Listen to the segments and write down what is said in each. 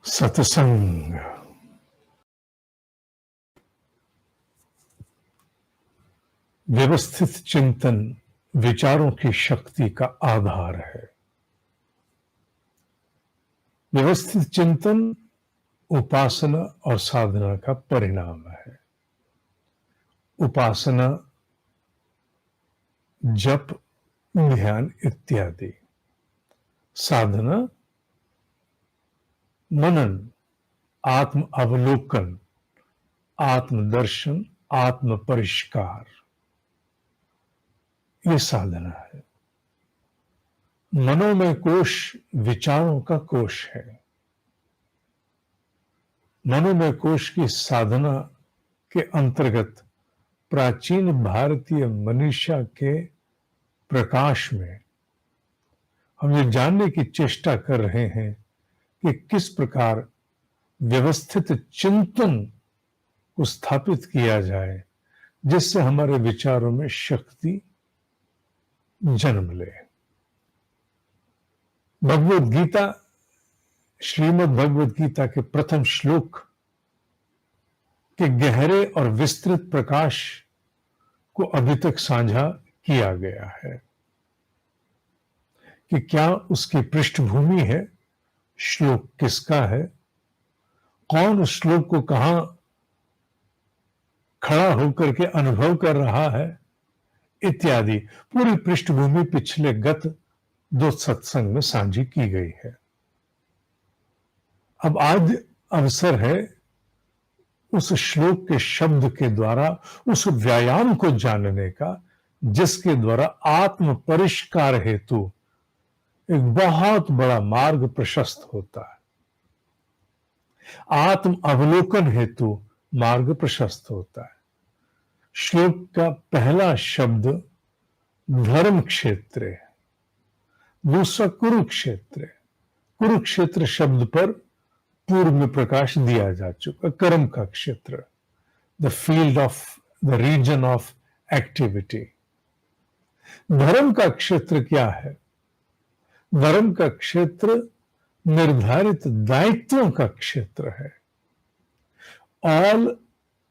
सत्संग। व्यवस्थित चिंतन विचारों की शक्ति का आधार है। व्यवस्थित चिंतन उपासना और साधना का परिणाम है। उपासना जप, ध्यान इत्यादि, साधना मनन, आत्म अवलोकन, आत्मदर्शन, आत्म परिष्कार, ये साधना है। मनोमय कोश विचारों का कोश है। मनोमय कोश की साधना के अंतर्गत प्राचीन भारतीय मनीषा के प्रकाश में हम ये जानने की चेष्टा कर रहे हैं कि किस प्रकार व्यवस्थित चिंतन को स्थापित किया जाए जिससे हमारे विचारों में शक्ति जन्म ले। भगवद गीता, श्रीमद् भगवद गीता के प्रथम श्लोक के गहरे और विस्तृत प्रकाश को अभी तक साझा किया गया है कि क्या उसकी पृष्ठभूमि है, श्लोक किसका है, कौन उस श्लोक को कहां खड़ा होकर के अनुभव कर रहा है इत्यादि पूरी पृष्ठभूमि पिछले गत 2 सत्संग में साझी की गई है। अब आज अवसर है उस श्लोक के शब्द के द्वारा उस व्यायाम को जानने का जिसके द्वारा आत्म परिष्कार हेतु एक बहुत बड़ा मार्ग प्रशस्त होता है, आत्म अवलोकन हेतु मार्ग प्रशस्त होता है। श्लोक का पहला शब्द धर्म क्षेत्र है, दूसरा कुरुक्षेत्र है। कुरुक्षेत्र शब्द पर पूर्व में प्रकाश दिया जा चुका। कर्म का क्षेत्र, the field of the reason of activity. धर्म का क्षेत्र क्या है? धर्म का क्षेत्र निर्धारित दायित्वों का क्षेत्र है। All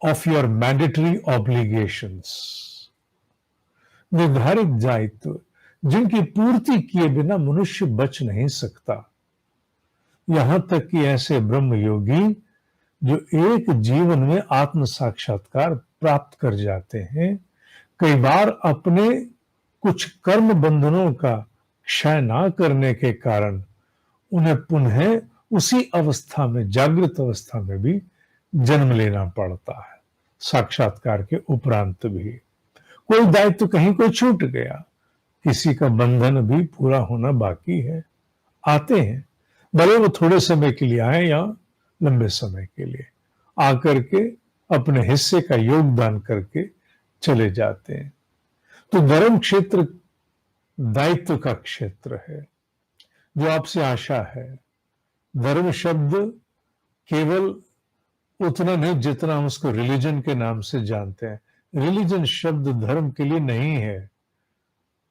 of your mandatory obligations, निर्धारित दायित्व जिनकी पूर्ति किए बिना मनुष्य बच नहीं सकता। यहां तक कि ऐसे ब्रह्म योगी जो एक जीवन में आत्म साक्षात्कार प्राप्त कर जाते हैं, कई बार अपने कुछ कर्म बंधनों का क्षय ना करने के कारण उन्हें पुनः उसी अवस्था में, जागृत अवस्था में भी जन्म लेना पड़ता है, साक्षात्कार के उपरांत भी। कोई दायित्व कहीं कोई छूट गया, किसी का बंधन भी पूरा होना बाकी है, आते हैं, भले वो थोड़े समय के लिए आए या लंबे समय के लिए, आकर के अपने हिस्से का योगदान करके चले जाते हैं। तो धर्म क्षेत्र दायित्व का क्षेत्र है। जो आपसे आशा है, धर्म शब्द केवल उतना नहीं जितना हम उसको रिलीजन के नाम से जानते हैं। रिलीजन शब्द धर्म के लिए नहीं है।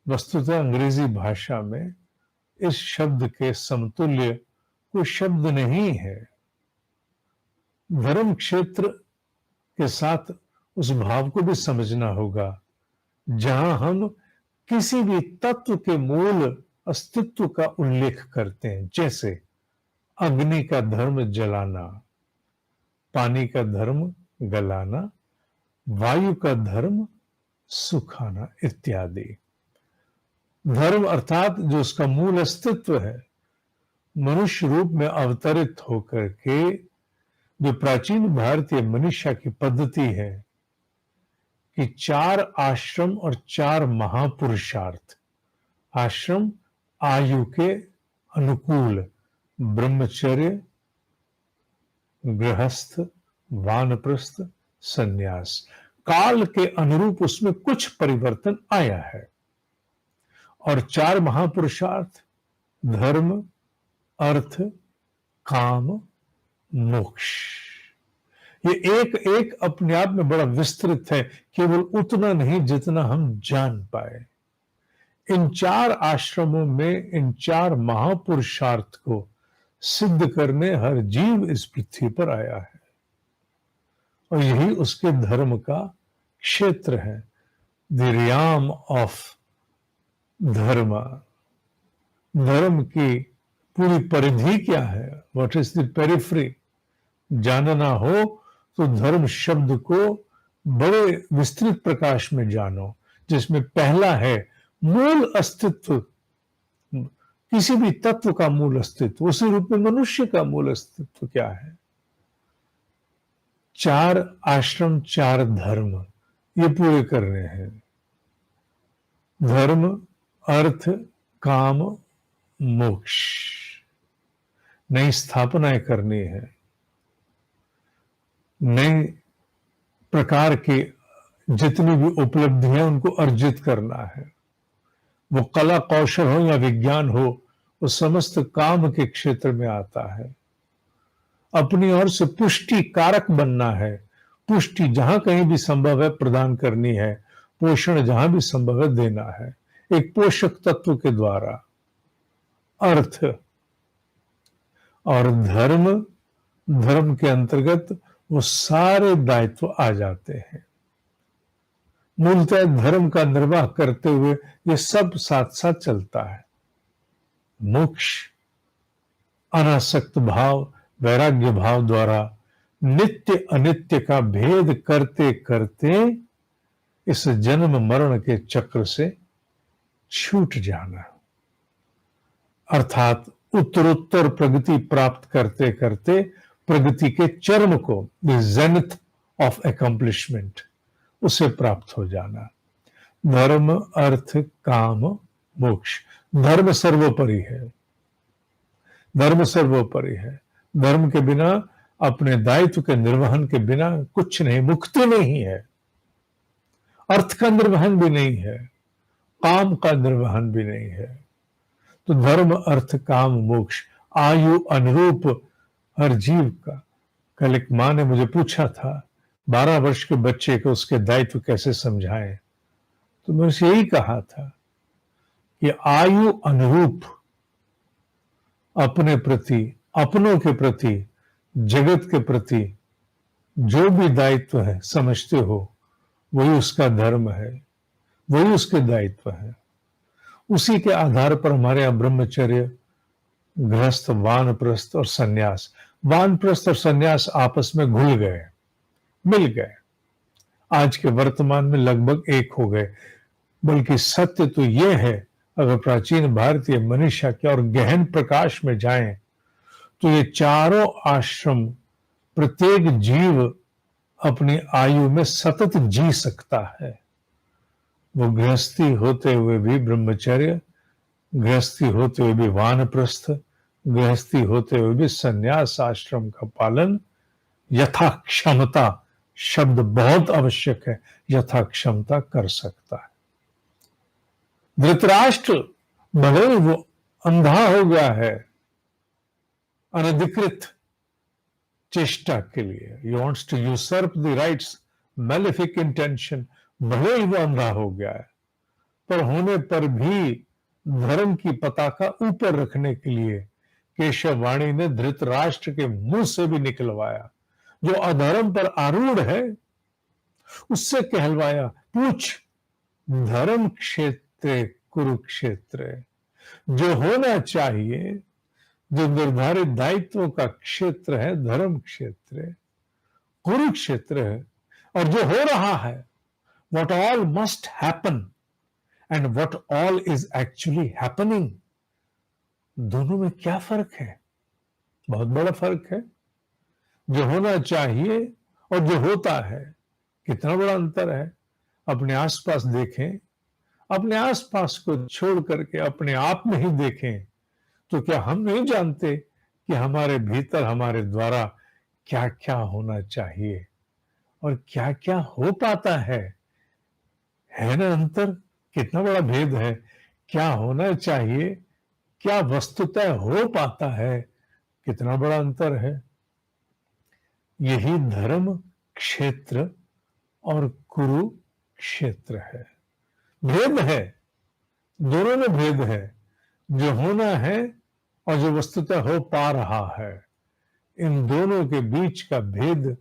वस्तुतः अंग्रेजी भाषा में इस शब्द के समतुल्य कोई शब्द नहीं है। धर्म क्षेत्र के साथ उस भाव को भी समझना होगा जहां हम किसी भी तत्व के मूल अस्तित्व का उल्लेख करते हैं, जैसे अग्नि का धर्म जलाना, पानी का धर्म गलाना, वायु का धर्म सुखाना इत्यादि। धर्म अर्थात जो उसका मूल अस्तित्व है, मनुष्य रूप में अवतरित होकर के जो प्राचीन भारतीय मनीषा की पद्धति है कि 4 आश्रम और 4 महापुरुषार्थ। आश्रम आयु के अनुकूल, ब्रह्मचर्य, गृहस्थ, वानप्रस्थ, सन्यास। काल के अनुरूप उसमें कुछ परिवर्तन आया है। और 4 महापुरुषार्थ, धर्म, अर्थ, काम, मोक्ष। ये एक एक अपने आप में बड़ा विस्तृत है, केवल उतना नहीं जितना हम जान पाए। इन 4 आश्रमों में इन 4 महापुरुषार्थ को सिद्ध करने हर जीव इस पृथ्वी पर आया है, और यही उसके धर्म का क्षेत्र है, द रियाम ऑफ धर्म। धर्म की पूरी परिधि क्या है, व्हाट इज द पेरिफ्री? जानना हो तो धर्म शब्द को बड़े विस्तृत प्रकाश में जानो, जिसमें पहला है मूल अस्तित्व। किसी भी तत्व का मूल अस्तित्व, उसी रूप में मनुष्य का मूल अस्तित्व क्या है? 4 आश्रम, 4 धर्म, ये पूरे करने हैं। धर्म, अर्थ, काम, मोक्ष, नई स्थापनाएं करनी है, नए प्रकार की जितनी भी उपलब्धियां उनको अर्जित करना है। वो कला कौशल हो या विज्ञान हो, वो समस्त काम के क्षेत्र में आता है। अपनी ओर से पुष्टि कारक बनना है, पुष्टि जहां कहीं भी संभव है प्रदान करनी है, पोषण जहां भी संभव है देना है, एक पोषक तत्व के द्वारा। अर्थ और धर्म, धर्म के अंतर्गत वो सारे दायित्व आ जाते हैं। मूलतः धर्म का निर्वाह करते हुए ये सब साथ साथ चलता है। मोक्ष अनासक्त भाव, वैराग्य भाव द्वारा नित्य अनित्य का भेद करते करते इस जन्म मरण के चक्र से छूट जाना, अर्थात उत्तरोत्तर प्रगति प्राप्त करते करते प्रगति के चरम को, द जेनिथ ऑफ अकम्प्लिशमेंट, उसे प्राप्त हो जाना। धर्म, अर्थ, काम, मोक्ष। धर्म सर्वोपरि है, धर्म सर्वोपरि है। धर्म के बिना, अपने दायित्व के निर्वहन के बिना कुछ नहीं, मुक्ति नहीं है। अर्थ का निर्वहन भी नहीं है, काम का निर्वहन भी नहीं है। तो धर्म, अर्थ, काम, मोक्ष आयु अनुरूप हर जीव का। कल एक मां ने मुझे पूछा था 12 वर्ष के बच्चे को उसके दायित्व कैसे समझाएं, तो मैंने उसे यही कहा था कि आयु अनुरूप अपने प्रति, अपनों के प्रति, जगत के प्रति जो भी दायित्व है समझते हो, वही उसका धर्म है, वही उसके दायित्व है। उसी के आधार पर हमारे यहाँ ब्रह्मचर्य, गृहस्थ, वानप्रस्थ और सन्यास, वानप्रस्थ और सन्यास आपस में घुल गए, मिल गए। आज के वर्तमान में लगभग एक हो गए। बल्कि सत्य तो यह है, अगर प्राचीन भारतीय मनीषा के और गहन प्रकाश में जाएं, तो ये चारों आश्रम प्रत्येक जीव अपनी आयु में सतत जी सकता है। वो गृहस्थी होते हुए भी ब्रह्मचर्य, गृहस्थी होते हुए भी वानप्रस्थ, गृहस्थी होते हुए भी सन्यास आश्रम का पालन यथा क्षमता, शब्द बहुत आवश्यक है, यथा क्षमता कर सकता है। धृतराष्ट्र भले वो अंधा हो गया है अनधिकृत चेष्टा के लिए, he wants to usurp the rights, malefic intention, भले ही वो अंधा हो गया है, पर होने पर भी धर्म की पताका ऊपर रखने के लिए केशव वाणी ने धृतराष्ट्र के मुंह से भी निकलवाया, जो अधर्म पर आरूढ़ है उससे कहलवाया, पूछ धर्म क्षेत्र कुरुक्षेत्र, जो होना चाहिए, जो निर्धारित दायित्वों का क्षेत्र है धर्म क्षेत्र, कुरुक्षेत्र है, और जो हो रहा है, what all must happen and what all is actually happening, दोनों में क्या फर्क है? बहुत बड़ा फर्क है। जो होना चाहिए और जो होता है, कितना बड़ा अंतर है। अपने आसपास देखें, अपने आसपास को छोड़ करके अपने आप में ही देखें, तो क्या हम नहीं जानते कि हमारे भीतर, हमारे द्वारा क्या क्या होना चाहिए और क्या क्या हो पाता है ना अंतर? कितना बड़ा भेद है। क्या होना चाहिए, क्या वस्तुतः हो पाता है, कितना बड़ा अंतर है। यही धर्म क्षेत्र और कुरु क्षेत्र है। भेद है, दोनों में भेद है। जो होना है और जो वस्तुतः हो पा रहा है, इन दोनों के बीच का भेद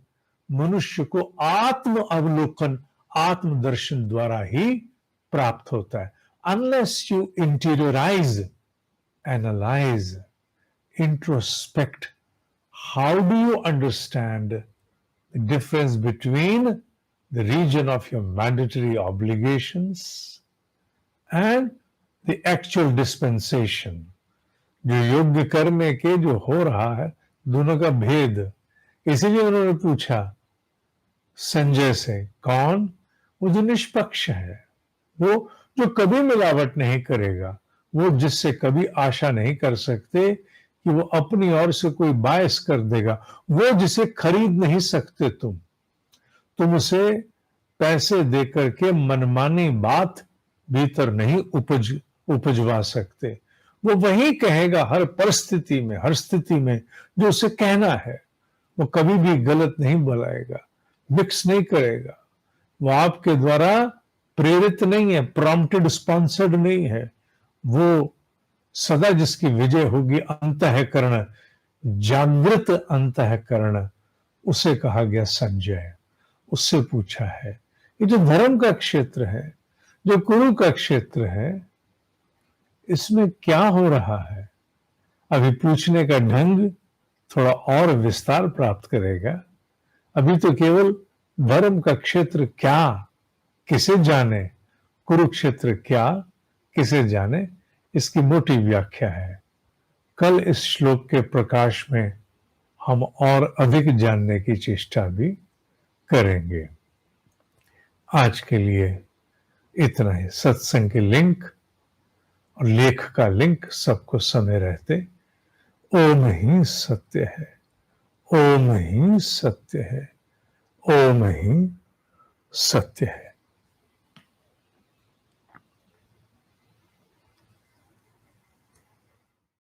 मनुष्य को आत्म अवलोकन, आत्मदर्शन द्वारा ही प्राप्त होता है. Unless you interiorize, analyze, introspect, how do you understand the difference between the region of your mandatory obligations and the actual dispensation? जो योग्य करने के जो हो रहा है, दोनों का भेद. इसीलिए उन्होंने पूछा संजय से, कौन? वो जो निष्पक्ष है, वो जो कभी मिलावट नहीं करेगा, वो जिससे कभी आशा नहीं कर सकते कि वो अपनी ओर से कोई बायस कर देगा, वो जिसे खरीद नहीं सकते तुम उसे पैसे देकर के मनमानी बात भीतर नहीं उपजवा सकते. वो वही कहेगा हर परिस्थिति में, हर स्थिति में जो उसे कहना है. वो कभी भी गलत नहीं बोलेगा, मिक्स नहीं करेगा. वो आपके द्वारा प्रेरित नहीं है, प्रॉम्प्टेड स्पॉन्सर्ड नहीं है. वो सदा जिसकी विजय होगी अंतःकरण, जागृत अंतःकरण, उसे कहा गया संजय. उससे पूछा है ये जो धर्म का क्षेत्र है, जो कुरु का क्षेत्र है, इसमें क्या हो रहा है? अभी पूछने का ढंग थोड़ा और विस्तार प्राप्त करेगा. अभी तो केवल धर्म का क्षेत्र क्या, किसे जाने, कुरुक्षेत्र क्या, किसे जाने, इसकी मोटी व्याख्या है. कल इस श्लोक के प्रकाश में हम और अधिक जानने की चेष्टा भी करेंगे. आज के लिए इतना ही. सत्संग के लिंक और लेख का लिंक सबको समय रहते. ओम ही सत्य है, ओम ही सत्य है, ओम ही सत्य है.